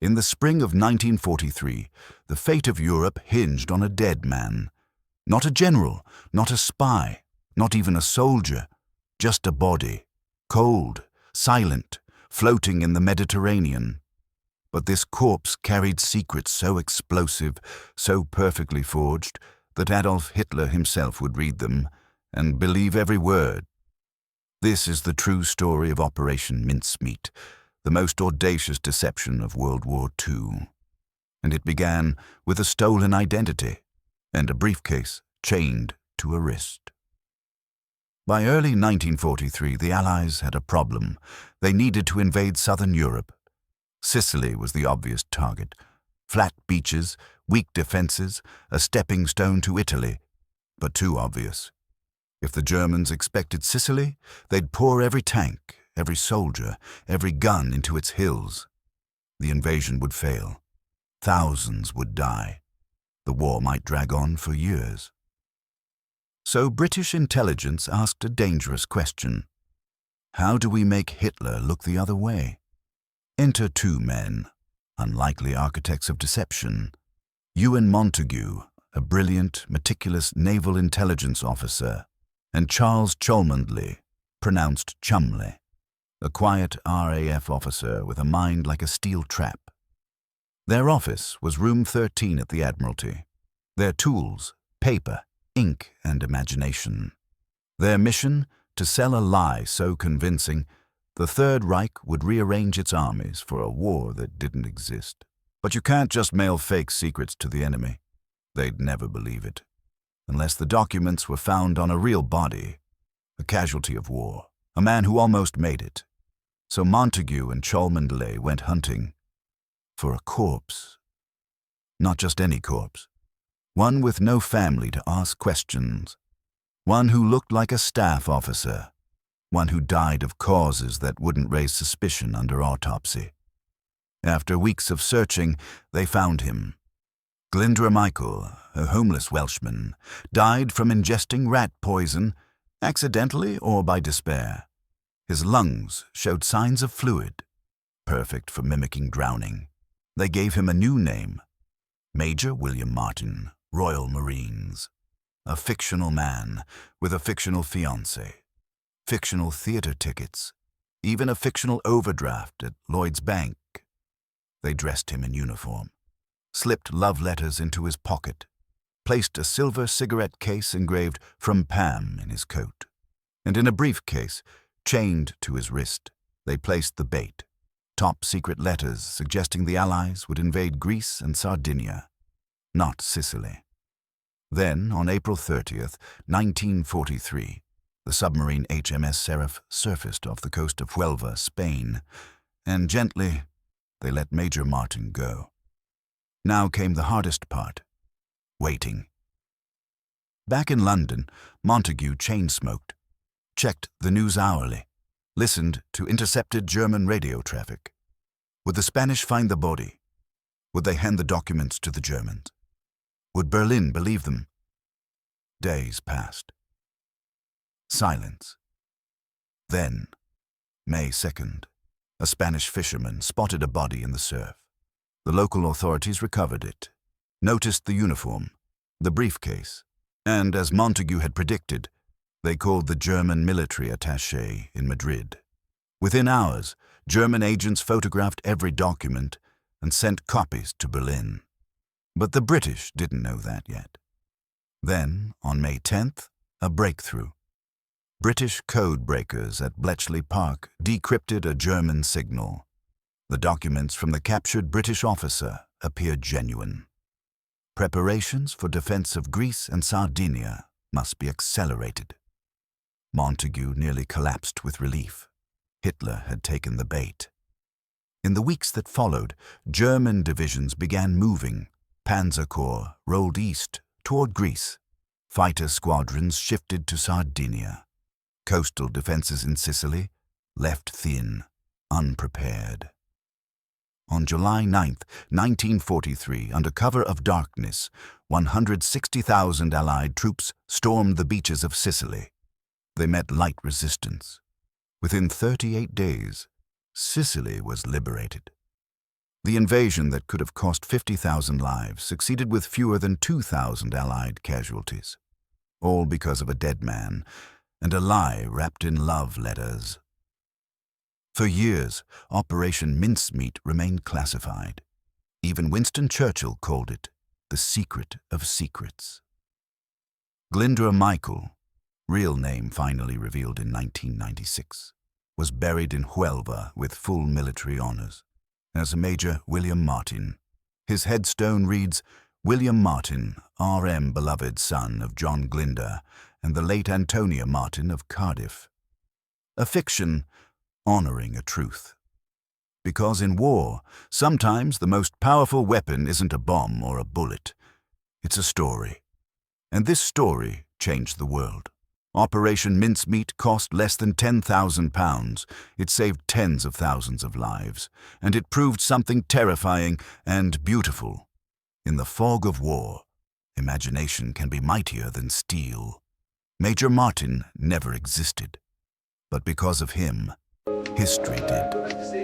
In the spring of 1943, the fate of Europe hinged on a dead man. Not a general, not a spy, not even a soldier, just a body, cold, silent, floating in the Mediterranean. But this corpse carried secrets so explosive, so perfectly forged, that Adolf Hitler himself would read them and believe every word. This is the true story of Operation Mincemeat, the most audacious deception of World War II. And it began with a stolen identity and a briefcase chained to a wrist. By early 1943, the Allies had a problem. They needed to invade southern Europe. Sicily was the obvious target. Flat beaches, weak defenses, a stepping stone to Italy, but too obvious. If the Germans expected Sicily, they'd pour every tank, every soldier, every gun into its hills. The invasion would fail. Thousands would die. The war might drag on for years. So British intelligence asked a dangerous question. How do we make Hitler look the other way? Enter two men, unlikely architects of deception. Ewen Montagu, a brilliant, meticulous naval intelligence officer, and Charles Cholmondeley, pronounced Chumley, a quiet RAF officer with a mind like a steel trap. Their office was room 13 at the Admiralty. Their tools, paper, ink, and imagination. Their mission, to sell a lie so convincing, the Third Reich would rearrange its armies for a war that didn't exist. But you can't just mail fake secrets to the enemy. They'd never believe it, unless the documents were found on a real body, a casualty of war, a man who almost made it. So Montagu and Cholmondeley went hunting for a corpse. Not just any corpse. One with no family to ask questions. One who looked like a staff officer. One who died of causes that wouldn't raise suspicion under autopsy. After weeks of searching, they found him. Glyndwr Michael, a homeless Welshman, died from ingesting rat poison, accidentally or by despair. His lungs showed signs of fluid, perfect for mimicking drowning. They gave him a new name, Major William Martin, Royal Marines. A fictional man with a fictional fiancée, fictional theater tickets, even a fictional overdraft at Lloyd's Bank. They dressed him in uniform, slipped love letters into his pocket, placed a silver cigarette case engraved "From Pam" in his coat, and in a briefcase, chained to his wrist, they placed the bait, top-secret letters suggesting the Allies would invade Greece and Sardinia, not Sicily. Then, on April 30th, 1943, the submarine HMS Seraph surfaced off the coast of Huelva, Spain, and gently they let Major Martin go. Now came the hardest part, waiting. Back in London, Montagu chain-smoked, checked the news hourly, listened to intercepted German radio traffic. Would the Spanish find the body? Would they hand the documents to the Germans? Would Berlin believe them? Days passed. Silence. Then, May 2nd, a Spanish fisherman spotted a body in the surf. The local authorities recovered it, noticed the uniform, the briefcase, and, as Montagu had predicted, they called the German military attaché in Madrid. Within hours, German agents photographed every document and sent copies to Berlin. But the British didn't know that yet. Then, on May 10th, a breakthrough. British code breakers at Bletchley Park decrypted a German signal. The documents from the captured British officer appeared genuine. Preparations for defense of Greece and Sardinia must be accelerated. Montagu nearly collapsed with relief. Hitler had taken the bait. In the weeks that followed, German divisions began moving. Panzer Corps rolled east toward Greece. Fighter squadrons shifted to Sardinia. Coastal defenses in Sicily left thin, unprepared. On July 9th, 1943, under cover of darkness, 160,000 Allied troops stormed the beaches of Sicily. They met light resistance. Within 38 days, Sicily was liberated. The invasion that could have cost 50,000 lives succeeded with fewer than 2,000 Allied casualties, all because of a dead man and a lie wrapped in love letters. For years, Operation Mincemeat remained classified. Even Winston Churchill called it the secret of secrets. Glyndwr Michael, real name finally revealed in 1996, was buried in Glyndwr with full military honors as Major William Martin. His headstone reads, William Martin, R.M. beloved son of John Glyndwr and the late Antonia Martin of Cardiff. A fiction honoring a truth. Because in war, sometimes the most powerful weapon isn't a bomb or a bullet. It's a story. And this story changed the world. Operation Mincemeat cost less than £10,000. It saved tens of thousands of lives, and it proved something terrifying and beautiful. In the fog of war, imagination can be mightier than steel. Major Martin never existed, but because of him, history did.